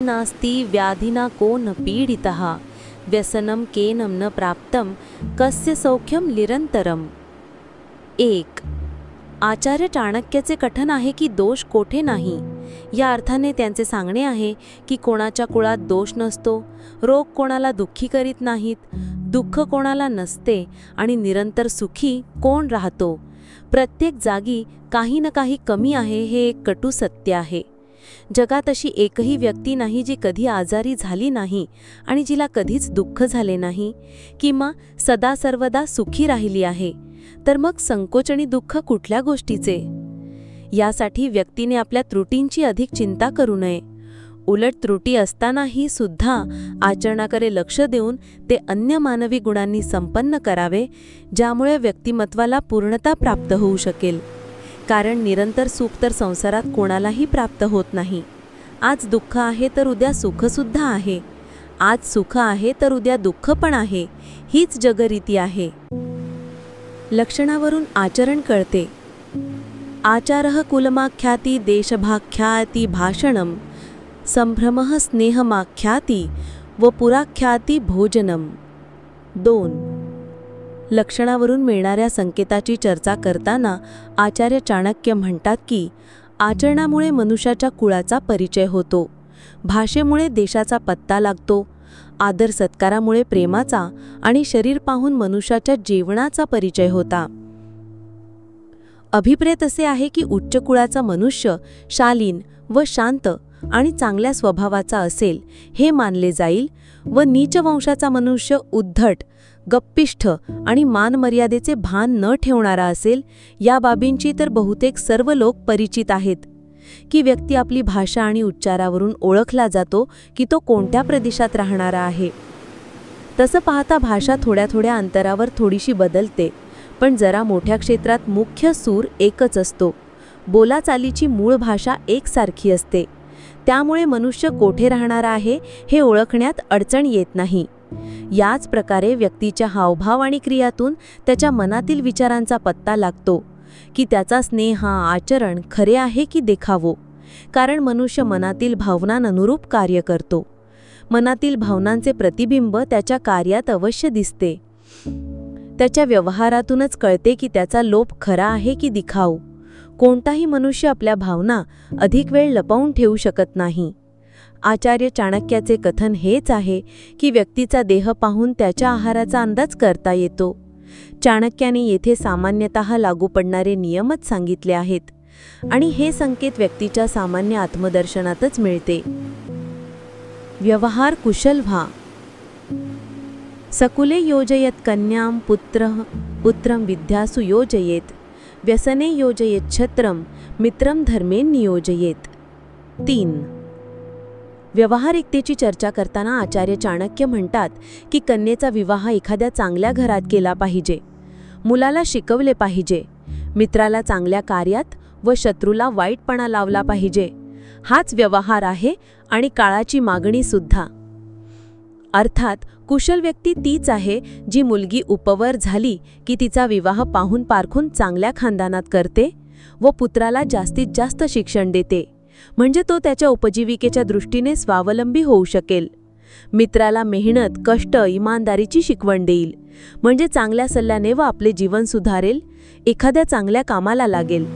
नास्ति व्याधिना को न पीडितः व्यसनं केनं न प्राप्तं कस्य सौख्यम निरंतरम। 1. आचार्य चाणक्याचे कथन आहे की दोष कोठे नाही। या अर्थाने त्यांचे सांगणे आहे की कोणाच्या कुळात दोष नसतो, रोग कोणाला दुःखी करीत नाहीत, दुःख कोणाला नसते आणि निरंतर सुखी कोण राहतो। प्रत्येक जागी काही ना काही कमी आहे हे एक कटू सत्य आहे। जगात अशी एकही व्यक्ती नाही जी कधी आजारी झाली नाही आणि जिला कधीच दुःख झाले नाही किंवा सदा सर्वदा सुखी राहिली आहे। तर मग संकोच आणि दुःख कुठल्या गोष्टीचे? यासाठी व्यक्तीने आपल्या त्रुटींची अधिक चिंता करू नये। उलट त्रुटी असतानाही सुद्धा आचरणाकडे लक्ष देऊन ते अन्य मानवी गुणांनी संपन्न करावे, ज्यामुळे व्यक्तिमत्वाला पूर्णता प्राप्त होऊ शकेल। कारण निरंतर सुख तर संसारात कोणालाही प्राप्त होत नाही। आज दुःख आहे तर उद्या सुखसुद्धा आहे, आज सुख आहे तर उद्या दुःख पण आहे, हीच जगरीती आहे। लक्षणावरून आचरण कळते। आचारः कुलमाख्याती देशभाख्याती भाषणम संभ्रमः स्नेहमाख्याती व पुराख्याती भोजनम। 2. लक्षणावरून मिळणाऱ्या संकेताची चर्चा करताना आचार्य चाणक्य म्हणतात की आचरणामुळे मनुष्याच्या कुळाचा परिचय होतो, भाषेमुळे देशाचा पत्ता लागतो, आदर सत्कारामुळे प्रेमाचा आणि शरीर पाहून मनुष्याच्या जीवनाचा परिचय होता। अभिप्रेत असे आहे की उच्च कुळाचा मनुष्य शालीन व शांत आणि चांगल्या स्वभावाचा असेल हे मानले जाईल व नीच वंशाचा मनुष्य उद्धट, गप्पिष्ठ आणि मानमर्यादेचे भान न ठेवणारा असेल। या बाबींची तर बहुतेक सर्व लोक परिचित आहेत की व्यक्ती आपली भाषा आणि उच्चारावरून ओळखला जातो की तो कोणत्या प्रदेशात राहणारा आहे। तसं पाहता भाषा थोड्या थोड्या अंतरावर थोडीशी बदलते, पण जरा मोठ्या क्षेत्रात मुख्य सूर एकच असतो। बोलाचालीची मूळ भाषा एकसारखी असते, त्यामुळे मनुष्य कोठे राहणारा आहे हे ओळखण्यात अडचण येत नाही। याच प्रकारे व्यक्तीच्या हावभाव आणि क्रियातून त्याच्या मनातील विचारांचा पत्ता लागतो की त्याचा स्नेह आचरण खरे आहे की देखावो। कारण मनुष्य मनातील भावनांनुरूप कार्य करतो, मनातील भावनांचे प्रतिबिंब त्याच्या कार्यात अवश्य दिसते। त्याच्या व्यवहारातूनच कळते की त्याचा लोभ खरा आहे की दिखाऊ। कोणताही मनुष्य आपल्या भावना अधिक वेळ लपवून ठेवू शकत नाही। आचार्य चाणक्याचे कथन हेच आहे की व्यक्तीचा देह पाहून त्याच्या आहाराचा अंदाज करता येतो। चाणक्याने येथे सामान्यतः लागू पडणारे नियमच सांगितले आहेत आणि हे संकेत व्यक्तीच्या सामान्य आत्मदर्शनातच मिळते। व्यवहार कुशल व्हा। सकुले योजयत कन्यां पुत्रं विद्यासु योजयेत व्यसने योजयेत छत्रं मित्रं धर्मे नियोजयेत। 3. व्यावहारिकतेची चर्चा करताना आचार्य चाणक्य म्हणतात की कन्येचा विवाह एखाद्या चांगल्या घरात केला पाहिजे, मुलाला शिकवले पाहिजे, मित्राला चांगल्या कार्यात व शत्रूला वाईटपणा लावला पाहिजे। हाच व्यवहार आहे आणि काळाची मागणी सुद्धा। अर्थात कुशल व्यक्ती तीच आहे जी मुलगी उपवर झाली की तिचा विवाह पाहून पारखून चांगल्या खानदानात करते व पुत्राला जास्तीत जास्त शिक्षण देते, म्हणजे तो त्याच्या उपजीविकेच्या दृष्टीने स्वावलंबी होऊ शकेल। मित्राला मेहनत, कष्ट, इमानदारीची शिकवण देईल, म्हणजे चांगल्या सल्ल्याने व आपले जीवन सुधारेल, एखाद्या चांगल्या कामाला लागेल।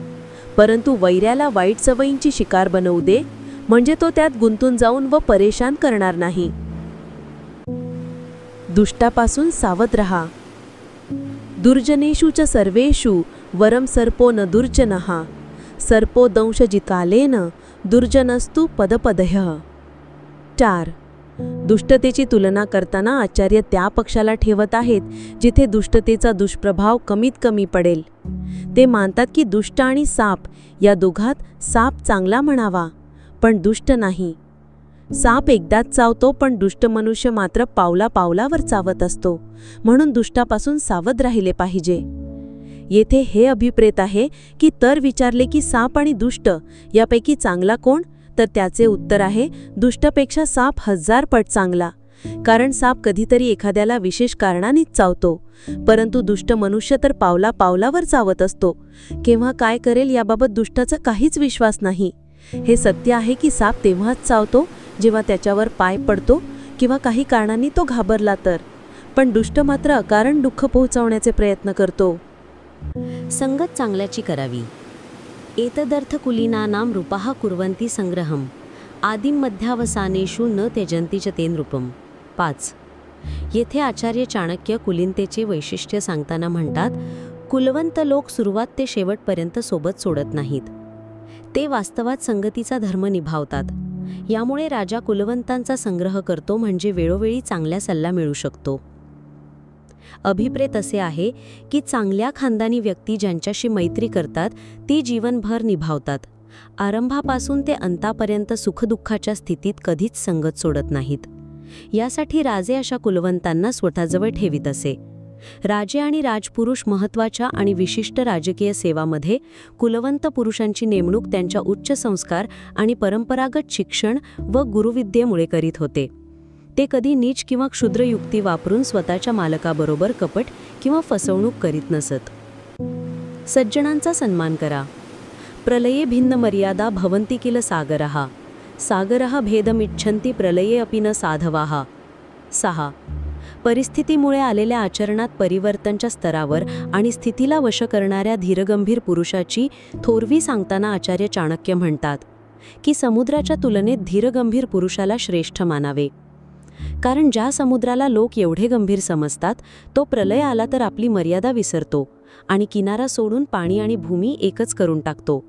परंतु वैऱ्याला वाईट सवयींची शिकार बनवू दे, म्हणजे तो त्यात गुंतून जाऊन व परेशान करणार नाही। दुष्टापासून सावध रहा। दुर्जनेषु च सर्वेषु वरम सर्पो न दुर्जनः सर्पो दंशजिकालेन दुर्जनस्तु पदपदह्यः। 4. दुष्टतेची तुलना करताना आचार्य त्या पक्षाला ठेवत आहेत जिथे दुष्टतेचा दुष्प्रभाव कमीत कमी पडेल। ते मानतात की दुष्ट आणि साप या दोघात साप चांगला म्हणावा, पण दुष्ट नाही। साप एकदाच चावतो, पण दुष्ट मनुष्य मात्र पावला पावलावर चावत असतो, म्हणून दुष्टापासून सावध राहिले पाहिजे। येथे हे अभिप्रेत आहे की तर विचारले की साप आणि दुष्ट यापैकी चांगला कोण, तर त्याचे उत्तर आहे दुष्टपेक्षा साप 1000 पट चांगला। कारण साप कधीतरी एखाद्याला विशेष कारणानेच चावतो, परंतु दुष्ट मनुष्य तर पावला पावलावर चावत असतो। केव्हा काय करेल याबाबत दुष्टाचा काहीच विश्वास नाही। हे सत्य आहे की साप तेव्हाच चावतो जेव्हा त्याच्यावर पाय पडतो किंवा काही कारणांनी तो घाबरला तर. पण दुष्ट मात्र अकारण दुःख पोहोचवण्याचे प्रयत्न करतो. संगत चांगल्याची करावी. एतदर्थ कुलीनानां रूपाः कुर्वन्ति संग्रहम् आदिम मध्यावसानेषु न त्यजन्ति च ते नृपम. 5. येथे आचार्य चाणक्य कुलीनतेचे वैशिष्ट्य सांगताना म्हणतात, कुलवंत लोक सुरुवात ते शेवटपर्यंत सोबत सोडत नाहीत. ते वास्तवात संगतीचा धर्म निभावतात. यामुळे राजा कुलवंतांचा संग्रह करतो, म्हणजे वेळोवेळी चांगला सल्ला मिळू शकतो. अभिप्रेत असे आहे की चांगल्या खानदानी व्यक्ती ज्यांच्याशी मैत्री करतात ती जीवनभर निभावतात. आरंभापासून ते अंतापर्यंत सुखदुःखाच्या स्थितीत कधीच संगत सोडत नाहीत. यासाठी राजे अशा कुलवंतांना स्वतःजवळ ठेवीत असे. राजे आणि राजपुरुष महत्त्वाच्या आणि विशिष्ट राजकीय सेवामध्ये कुलवंत पुरुषांची नेमणूक त्यांच्या उच्च संस्कार आणि परंपरागत शिक्षण व गुरुविद्येमुळे करीत होते. ते कधी नीच किंवा क्षुद्र युक्ती वापरून स्वतःच्या मालकाबरोबर कपट किंवा फसवणूक करीत नसत. सज्जनांचा सन्मान करा. प्रलये भिन्न मर्यादा भवन्ति किल सागरः. सागरः भेदमिच्छन्ति प्रलये अपि न साधवाः. 6. परिस्थितीमुळे आलेल्या आचरणात परिवर्तनच्या स्तरावर आणि स्थितीला वश करणाऱ्या धीरगंभीर पुरुषाची थोरवी सांगताना आचार्य चाणक्य म्हणतात की समुद्राच्या तुलनेत धीरगंभीर पुरुषाला श्रेष्ठ मानावे. कारण ज्या समुद्राला लोक एवढे गंभीर समजतात तो प्रलय आला तर आपली मर्यादा विसरतो आणि किनारा सोडून पाणी आणि भूमी एकच करून टाकतो.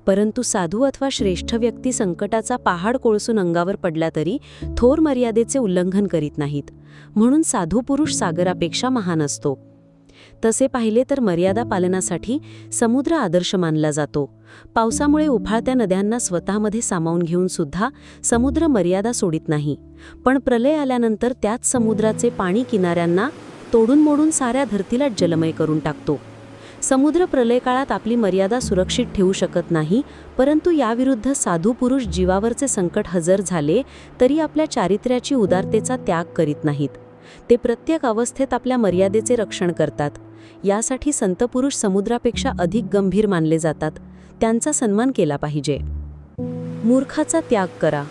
परंतु साधू अथवा श्रेष्ठ व्यक्ती संकटाचा पहाड कोळसून अंगावर पडला तरी थोर मर्यादेचे उल्लंघन करीत नाहीत. म्हणून साधू पुरुष सागरापेक्षा महान असतो. तसे पाहिले तर मर्यादा पालनासाठी समुद्र आदर्श मानला जातो. पावसामुळे उफाळत्या नद्यांना स्वतःमध्ये सामावून घेऊन सुद्धा समुद्र मर्यादा सोडित नाही. पण प्रलय आल्यानंतर त्याच समुद्राचे पाणी किनाऱ्यांना तोडून मोडून साऱ्या धरतीला जलमय करून टाकतो. समुद्र प्रलय काळात आपली मर्यादा सुरक्षित ठेवू शकत नाही, परंतु याविरुद्ध साधू पुरुष जीवावरचे संकट हजर झाले तरी आपल्या चारित्र्याची उदारतेचा त्याग करीत नाहीत. ते प्रत्येक अवस्थेत आपल्या मर्यादेचे रक्षण करतात. यासाठी संत पुरुष समुद्रापेक्षा अधिक गंभीर मानले जातात. त्यांचा सन्मान केला पाहिजे. मूर्खाचा त्याग करा.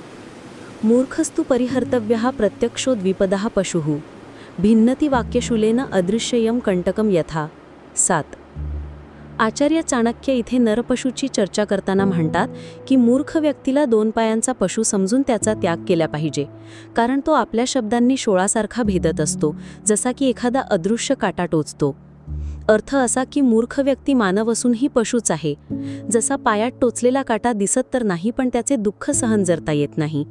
मूर्खस्तु परिहर्तव्यः प्रत्यक्षो द्विपदः पशुः भिन्नति वाक्यशूलेन अदृश्ययं कंटकम यथा. 7. आचार्य चाणक्य इथे नरपशूची चर्चा करताना म्हणतात की मूर्ख व्यक्तीला 2 पायांचा पशु समजून त्याचा त्याग केला पाहिजे, कारण तो आपल्या शब्दांनी शोळासारखा भेदत असतो, जसा की एखादा अदृश्य काटा टोचतो. अर्थ असा की मूर्ख व्यक्ती मानव असूनही पशुच आहे. जसा पायात टोचलेला काटा दिसत तर नाही, पण त्याचे दुःख सहन करता येत नाही.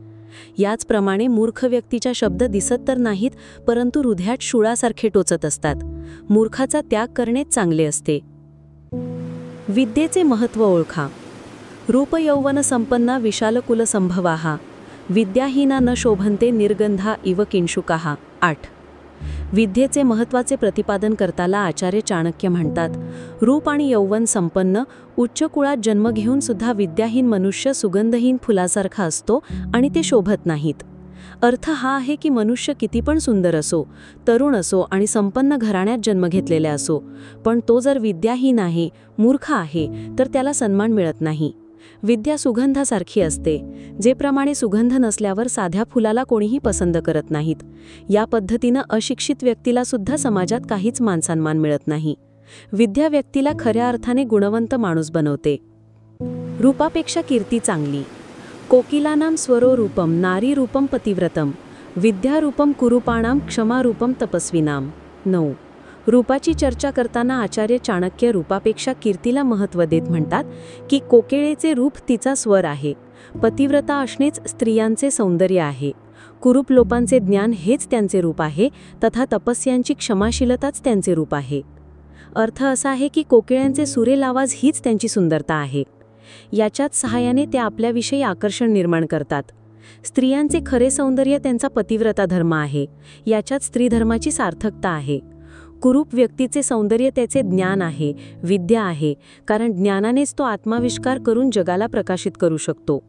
याचप्रमाणे मूर्ख व्यक्तीच्या शब्द दिसत तर नाहीत, परंतु हृदयात शूळासारखे टोचत असतात. मूर्खाचा त्याग करणेच चांगले असते. विद्येचे महत्त्व ओळखा. रूपयौवन संपन्ना विशालकुल संभवाः विद्याहीना न शोभन्ते निर्गंधा इव किंशुकाः. 8. विद्येचे महत्त्वाचे प्रतिपादन करताना आचार्य चाणक्य म्हणतात, रूप आणि यौवन संपन्न उच्च कुळात जन्म घेऊन सुद्धा विद्याहीन मनुष्य सुगंधहीन फुलासारखा असतो आणि ते शोभत नाहीत. अर्थ हा आहे की मनुष्य किती पण सुंदर असो, तरुण असो आणि संपन्न घराण्यात जन्म घेतलेला असो, पण तो जर विद्याहीन आहे, मूर्ख आहे, तर त्याला सन्मान मिळत नाही. विद्या सुगंधासारखी असते. जे प्रमाणे सुगंध नसल्यावर साध्या फुलाला कोणीही पसंत करत नाहीत, या पद्धतीनं अशिक्षित व्यक्तीला सुद्धा समाजात काहीच मानसन्मान मिळत नाही. विद्या व्यक्तीला खऱ्या अर्थाने गुणवंत माणूस बनवते. रूपापेक्षा कीर्ती चांगली. कोकिलानां स्वरो रूपम नारी रूपम पतिव्रतम विद्यारूपम कुरूपाणाम क्षमारूपम तपस्विनाम. 9. रूपाची चर्चा करताना आचार्य चाणक्य रूपापेक्षा कीर्तीला महत्त्व देत म्हणतात की कोकिळेचे रूप तिचा स्वर आहे, पतिव्रता असणेच स्त्रियांचे सौंदर्य आहे, कुरूप लोकांचे ज्ञान हेच त्यांचे रूप आहे, तथा तपस्यांची क्षमाशीलताच त्यांचे रूप आहे. अर्थ असा आहे की कोकिळ्यांचे सुरेल आवाज हीच त्यांची सुंदरता आहे. याच्याच सहाय्याने ते आपल्याविषयी आकर्षण निर्माण करतात. स्त्रियांचे खरे सौंदर्य त्यांचा पतिव्रता धर्म आहे. याच्यात स्त्रीधर्माची सार्थकता आहे. कुरूप व्यक्तीचे सौंदर्य त्याचे ज्ञान आहे, विद्या आहे, कारण ज्ञानानेच तो आत्माविष्कार करून जगाला प्रकाशित करू शकतो.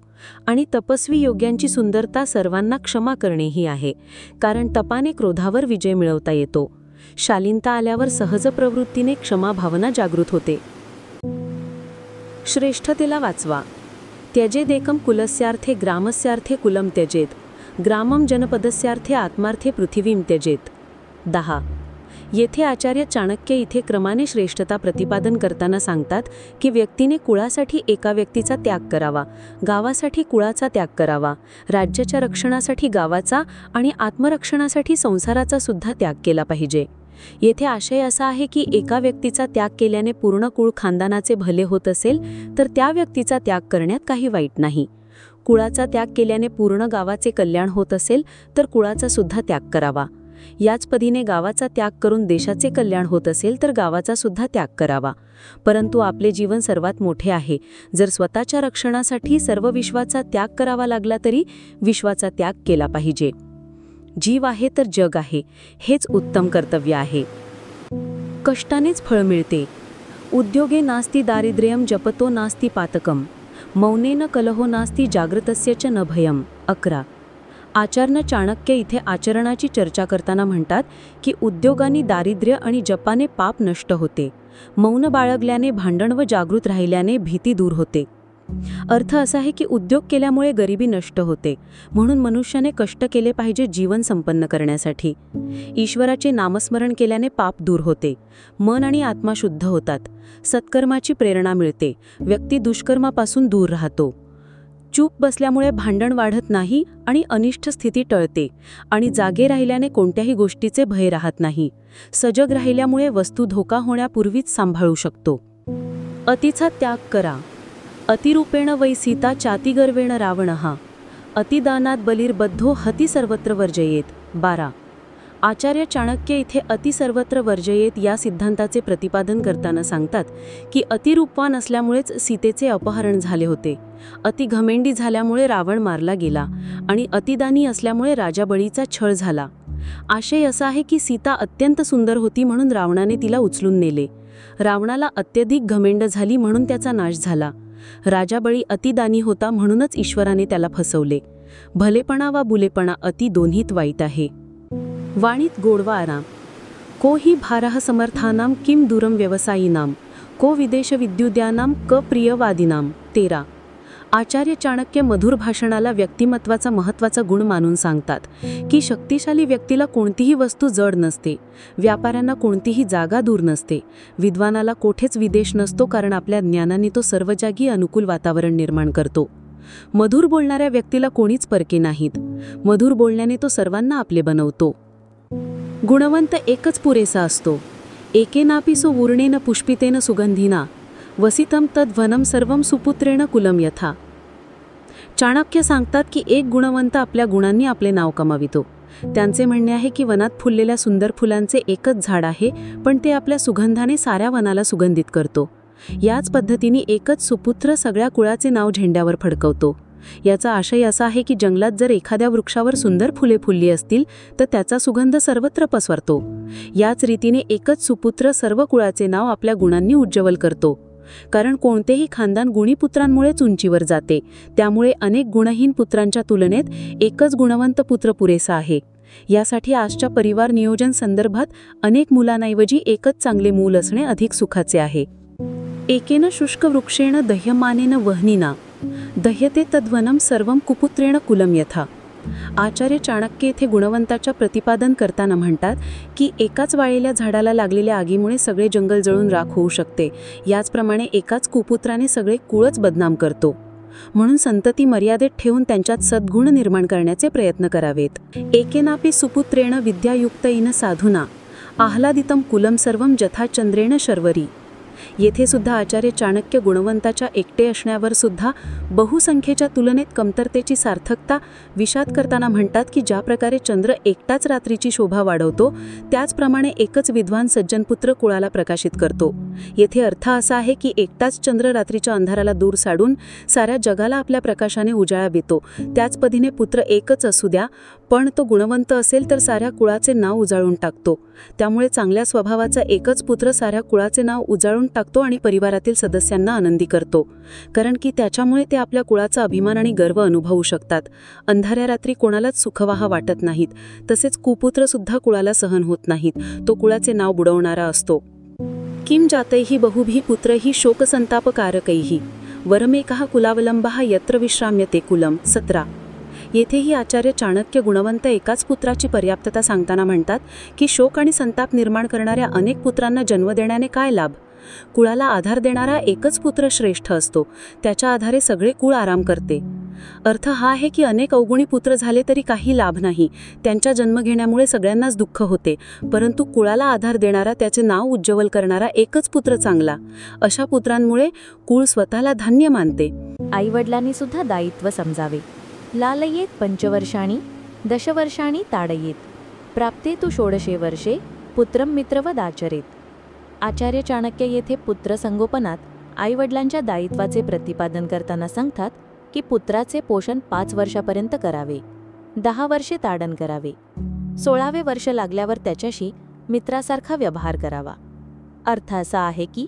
आणि तपस्वी योग्यांची सुंदरता सर्वांना क्षमा करणेही आहे, कारण तपाने क्रोधावर विजय मिळवता येतो. शालीनता आल्यावर सहज प्रवृत्तीने क्षमा भावना जागृत होते. श्रेष्ठतेला वाचवा. त्यजेदेकम कुलस्यार्थे ग्रामस्यार्थे कुलम त्यजेत ग्रामम जनपदस्यार्थे आत्मार्थे पृथिवीम त्यजेत. 10. येथे आचार्य चाणक्य इथे क्रमाने श्रेष्ठता प्रतिपादन करताना सांगतात की व्यक्तीने कुळासाठी एका व्यक्तीचा त्याग करावा, गावासाठी कुळाचा त्याग करावा, राज्याच्या रक्षणासाठी गावाचा आणि आत्मरक्षणासाठी संसाराचा सुद्धा त्याग केला पाहिजे. येथे आशय असा आहे की एका व्यक्तीचा त्याग केल्याने पूर्ण कुळ खानदानाचे भले होत असेल तर त्या व्यक्तीचा त्याग करण्यात काही वाईट नाही. कुळाचा त्याग केल्याने पूर्ण गावाचे कल्याण होत असेल तर कुळाचा सुद्धा त्याग करावा. याच पद्धतीने गावाचा त्याग करून देशाचे कल्याण होत असेल तर गावाचा सुद्धा त्याग करावा. परंतु आपले जीवन सर्वात मोठे आहे. जर स्वतःच्या रक्षणासाठी सर्व विश्वाचा त्याग करावा लागला तरी विश्वाचा त्याग केला पाहिजे. जीव आहे तर जग आहे, हेच उत्तम कर्तव्य आहे. कष्टानेच फळ मिळते. उद्योगे नास्ति दारिद्र्यम जपतो नास्ति पातकम, मौनेन कलहो नास्ति जागृतस्य च न भयम. 11. आचार्य चाणक्य इथे आचरणाची चर्चा करताना म्हणतात की उद्योगांनी दारिद्र्य आणि जपाने पाप नष्ट होते, मौन बाळगल्याने भांडण व जागृत राहिल्याने भीती दूर होते. अर्थ असा आहे की उद्योग केल्यामुळे गरिबी नष्ट होते, म्हणून मनुष्याने कष्ट केले पाहिजे जीवन संपन्न करण्यासाठी. ईश्वराचे नामस्मरण केल्याने पाप दूर होते, मन आणि आत्मा शुद्ध होतात, सत्कर्माची प्रेरणा मिळते, व्यक्ती दुष्कर्मापासून दूर राहतो. चूप बसल्यामुळे भांडण वाढत नाही आणि अनिष्ट स्थिती टळते, आणि जागे राहिल्याने कोणत्याही गोष्टीचे भय राहत नाही. सजग राहिल्यामुळे वस्तू धोका होण्यापूर्वीच सांभाळू शकतो. अतिचा त्याग करा. अतिरूपेण वै सीता चातिगर्वेण रावणः, अतिदानात बलिर्बद्धो हती सर्वत्र वर्जयेत. 12. आचार्य चाणक्य इथे अति सर्वत्र वर्जयेत या सिद्धांताचे प्रतिपादन करताना सांगतात की अतिरूपवान असल्यामुळेच सीतेचे अपहरण झाले होते, अति घमेंडी झाल्यामुळे रावण मारला गेला आणि अतिदानी असल्यामुळे राजा बळीचा छळ झाला. आशय असा आहे की सीता अत्यंत सुंदर होती म्हणून रावणाने तिला उचलून नेले. रावणाला अत्यधिक घमेंड झाली म्हणून त्याचा नाश झाला. राजा बळी अतिदानी होता म्हणूनच ईश्वराने त्याला फसवले. भलेपणा वा बुलेपणा अति दोन्हीत वाईट आहे. वाणीत गोडवा आराम. को हि भारः समर्थानां किम दूरम व्यवसायीनां, को विदेश विद्युद्यानां क प्रियवादिनां. 13. आचार्य चाणक्य मधुर भाषणाला व्यक्तिमत्वाचा महत्त्वाचा गुण मानून सांगतात की शक्तिशाली व्यक्तीला कोणतीही वस्तू जड नसते, व्यापाऱ्यांना कोणतीही जागा दूर नसते, विद्वानाला कोठेच विदेश नसतो, कारण आपल्या ज्ञानाने तो सर्व जागी अनुकूल वातावरण निर्माण करतो. मधुर बोलणाऱ्या व्यक्तीला कोणीच परके नाहीत, मधुर बोलण्याने तो सर्वांना आपले बनवतो. गुणवंत एकच पुरेसा असतो. एकेनापि सो वूर्णेन पुष्पितेन सुगंधिना, वसितम तद्वनम सर्वम सुपुत्रेण कुलम यथा. चाणक्य सांगतात की एक गुणवंत आपल्या गुणांनी आपले नाव कमावितो. त्यांचे म्हणणे आहे की वनात फुललेल्या सुंदर फुलांचे एकच झाड आहे, पण ते आपल्या सुगंधाने साऱ्या वनाला सुगंधित करतो. याच पद्धतीने एकच सुपुत्र सगळ्या कुळाचे नाव झेंड्यावर फडकवतो. याचा आशय असा आहे की जंगलात जर एखाद्या वृक्षावर सुंदर फुले फुलली असतील तर त्याचा सुगंध सर्वत्र पसरतो. याच रीतीने एकच सुपुत्र सर्व कुळाचे नाव आपल्या गुणांनी उज्ज्वल करतो. कारण कोणतेही खानदान गुणी पुत्रांमुळेच उंचीवर जाते, त्यामुळे अनेक गुणहीन पुत्रांच्या तुलनेत एकच गुणवंत पुत्र पुरेसा आहे. यासाठी आजच्या परिवार नियोजन संदर्भात अनेक मुलांऐवजी एकच चांगले मूल असणे अधिक सुखाचे आहे. एकेन शुष्क वृक्षेण दह्यमानेन वह्निना, दह्यते तद्वनम सर्वम कुपुत्रेण कुलम यथा. आचार्य चाणक्य येथे गुणवंताच्या प्रतिपादन करताना म्हणतात की एकाच वाळलेल्या झाडाला लागलेल्या आगीमुळे सगळे जंगल जळून राख होऊ शकते, याचप्रमाणे एकाच कुपुत्राने सगळे कुळच बदनाम करतो. म्हणून संतती मर्यादेत ठेवून त्यांच्यात सद्गुण निर्माण करण्याचे प्रयत्न करावेत. एकेनापि सुपुत्रेण विद्यायुक्तेन साधुना, आह्लादितम कुलम सर्वम जथा चंद्रेण शर्वरी. येथे सुद्धा आचार्य चाणक्य गुणवंताच्या एकटे असण्यावर सुद्धा बहुसंख्येच्या तुलनेत कमतरतेची सार्थकता विषाद करताना म्हणतात की ज्या प्रकारे चंद्र एकटाच रात्रीची शोभा वाढवतो, त्याचप्रमाणे एकच विद्वान सज्जनपुत्र कुळाला प्रकाशित करतो. येथे अर्थ असा आहे की एकटाच चंद्र रात्रीच्या अंधाराला दूर साडून साऱ्या जगाला आपल्या प्रकाशाने उजाळा देतो. त्याच पद्धतीने पुत्र एकच असू द्या, पण तो गुणवंत असेल तर साऱ्या कुळाचे नाव उजाळून टाकतो. त्यामुळे चांगल्या स्वभावाचा एकच पुत्र साऱ्या कुळाचे नाव उजाळून टाकतो आणि परिवारातील सदस्यांना आनंदी करतो, कारण की त्याच्यामुळे ते आपल्या कुळाचा अभिमान आणि गर्व अनुभवू शकतात. अंधाऱ्या रात्री कोणालाच सुखवाहा वाटत नाहीत. तसेच कुपुत्र सुद्धा कुळाला सहन होत नाहीत, तो कुळाचे नाव बुडवणारा असतो. किम जातैहि बहुभिः पुत्रैहि शोकसंतापकारकैहि, वरमेकः कुलावलंबः यत्र विश्राम्यते कुलम. 17. येथेही आचार्य चाणक्य गुणवंत एकाच पुत्राची पर्याप्तता सांगताना म्हणतात की शोक आणि संताप निर्माण करणाऱ्या अनेक पुत्रांना जन्म देण्याने काय लाभ? कुळाला आधार देणारा एकच पुत्र श्रेष्ठ असतो, त्याच्या आधारे सगळे कुळ आराम करते. अर्थ हा आहे की अनेक अवगुणी पुत्र झाले तरी काही लाभ नाही, त्यांच्या जन्म घेण्यामुळे सगळ्यांनाच दुःख होते. परंतु कुळाला आधार देणारा, त्याचे नाव उज्ज्वल करणारा एकच पुत्र चांगला. अशा पुत्रांमुळे कुळ स्वतःला धन्य मानते. आईवडिलांनी सुद्धा दायित्व समजावे. लालयेत पंचवर्षाणी दशवर्षाणी ताडयेत प्राप्तेतु षोडशे वर्षे पुत्रम मित्रवद आचरेत. आचार्य चाणक्य येथे पुत्रसंगोपनात आईवडिलांच्या दायित्वाचे प्रतिपादन करताना सांगतात की पुत्राचे पोषण 5 वर्षापर्यंत करावे, 10 वर्षे ताडण करावे, 16वे वर्ष लागल्यावर त्याच्याशी मित्रासारखा व्यवहार करावा. अर्थ असा आहे की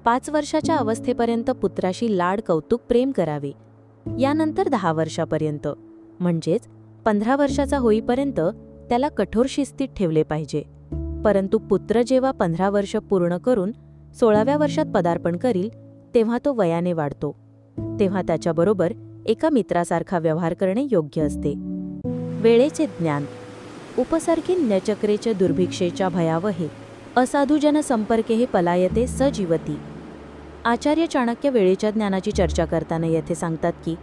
5 वर्षाच्या अवस्थेपर्यंत पुत्राशी लाड कौतुक प्रेम करावे. यानंतर 10 वर्षापर्यंत म्हणजेच 15 वर्षाचा होईपर्यंत त्याला कठोर शिस्तीत ठेवले पाहिजे. परंतु पुत्र जेव्हा 15 वर्ष पूर्ण करून 16व्या वर्षात पदार्पण करील तेव्हा तो वयाने वाढतो. तेव्हा त्याच्याबरोबर एका मित्रासारखा व्यवहार करणे योग्य असते. वेळेचे ज्ञान. उपसर्गिन्यचक्रेच दुर्भिक्षेच्या भयावहे असाधुजन संपर्के पलायते सजीवती. आचार्य चाणक्य वेळेच्या ज्ञानाची चर्चा करताना येथे सांगतात की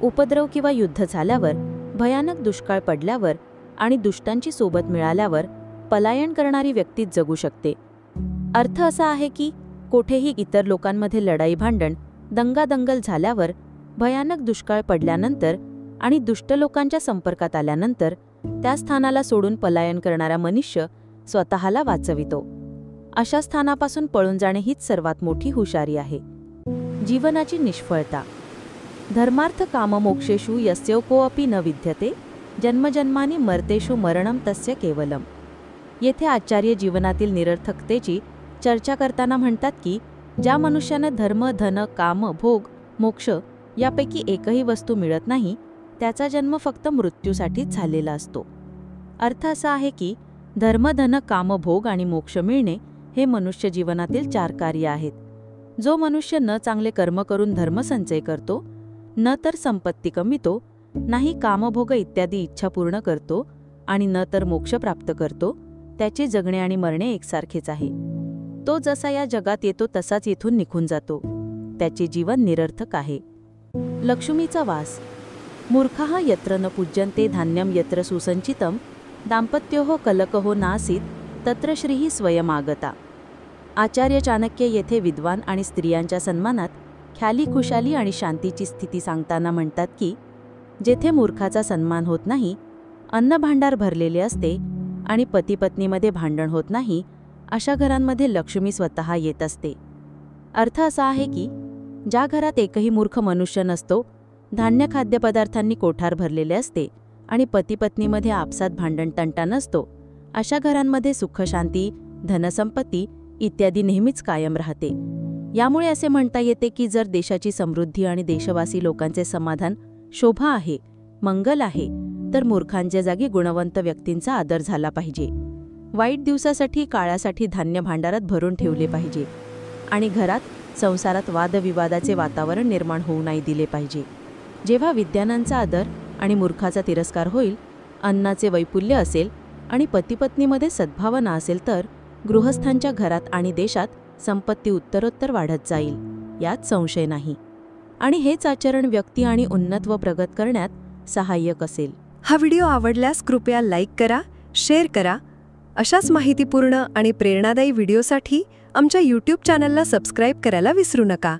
उपद्रव किंवा युद्ध झाल्यावर, भयानक दुष्काळ पडल्यावर आणि दुष्टांची सोबत मिळाल्यावर पलायन करणारी व्यक्ती जगू शकते. अर्थ असा आहे की कोठेही इतर लोकांमध्ये लढाई भांडण दंगादंगल झाल्यावर, भयानक दुष्काळ पडल्यानंतर आणि दुष्ट लोकांच्या संपर्कात आल्यानंतर त्या स्थानाला सोडून पलायन करणारा मनुष्य स्वतःला वाचवितो. अशा स्थानापासून पळून जाणे हीच सर्वात मोठी हुशारी आहे. जीवनाची निष्फळता. धर्मार्थ काममोक्षेषु यस्योकोऽपि न विद्यते जन्मजन्मानि मर्तेषु मरणम तस्य केवलम. येथे आचार्य जीवनातील निरर्थकतेची चर्चा करताना म्हणतात की ज्या मनुष्यानं धर्म, धन, काम, भोग, मोक्ष यापैकी एकही वस्तू मिळत नाही, त्याचा जन्म फक्त मृत्यूसाठीच झालेला असतो. अर्थ असा आहे की धर्म, धन, काम, भोग आणि मोक्ष मिळणे हे मनुष्य जीवनातील 4 कार्य आहेत. जो मनुष्य न चांगले कर्म करून धर्मसंचय करतो, न तर संपत्ती कमितो, नाही कामभोग इत्यादी इच्छा पूर्ण करतो आणि न तर मोक्ष प्राप्त करतो, त्याचे जगणे आणि मरणे एकसारखेच आहे. तो जसा या जगात येतो तसाच येथून निघून जातो. त्याचे जीवन निरर्थक आहे. लक्ष्मीचा वास. मूर्खः यत्र न पूज्यन्ते धान्यम यत्र सुसंचितम दाम्पत्योः कलकहो नासीत तत्र श्रीः स्वयमागता. आचार्य चाणक्य येथे विद्वान आणि स्त्रियांच्या सन्मानात ख्याली खुशाली आणि शांतीची स्थिती सांगताना म्हणतात की जेथे मूर्खाचा सन्मान होत नाही, अन्नभांडार भरलेले असते आणि पतीपत्नीमध्ये भांडण होत नाही, अशा घरांमध्ये लक्ष्मी स्वतः येत असते. अर्थ असा आहे की ज्या घरात एकही मूर्ख मनुष्य नसतो, धान्य खाद्यपदार्थांनी कोठार भरलेले असते आणि पतीपत्नीमध्ये आपसात भांडण तंटा नसतो, अशा घरांमध्ये सुख, शांती, धनसंपत्ती इत्यादी नेहमीच कायम राहते. यामुळे असे म्हणता येते की जर देशाची समृद्धी आणि देशवासी लोकांचे समाधान, शोभा आहे, मंगल आहे, तर मूर्खांच्या जागी गुणवंत व्यक्तींचा आदर झाला पाहिजे. वाईट दिवसासाठी, काळासाठी धान्य भांडारात भरून ठेवले पाहिजे आणि घरात, संसारात वादविवादाचे वातावरण निर्माण होऊ नाही दिले पाहिजे. जेव्हा विद्वानांचा आदर आणि मूर्खाचा तिरस्कार होईल, अन्नाचे वैपुल्य असेल आणि पतीपत्नीमध्ये सद्भावना असेल, तर गृहस्थांच्या घरात आणि देशात संपत्ती उत्तरोत्तर वाढत जाईल, यात संशय नाही. आणि हेच आचरण व्यक्ती आणि उन्नत व प्रगत करण्यात सहाय्यक असेल. हा व्हिडिओ आवडल्यास कृपया लाईक करा, शेअर करा. अशाच माहितीपूर्ण आणि प्रेरणादायी व्हिडिओसाठी आमच्या YouTube चॅनलला सबस्क्राईब करायला विसरू नका.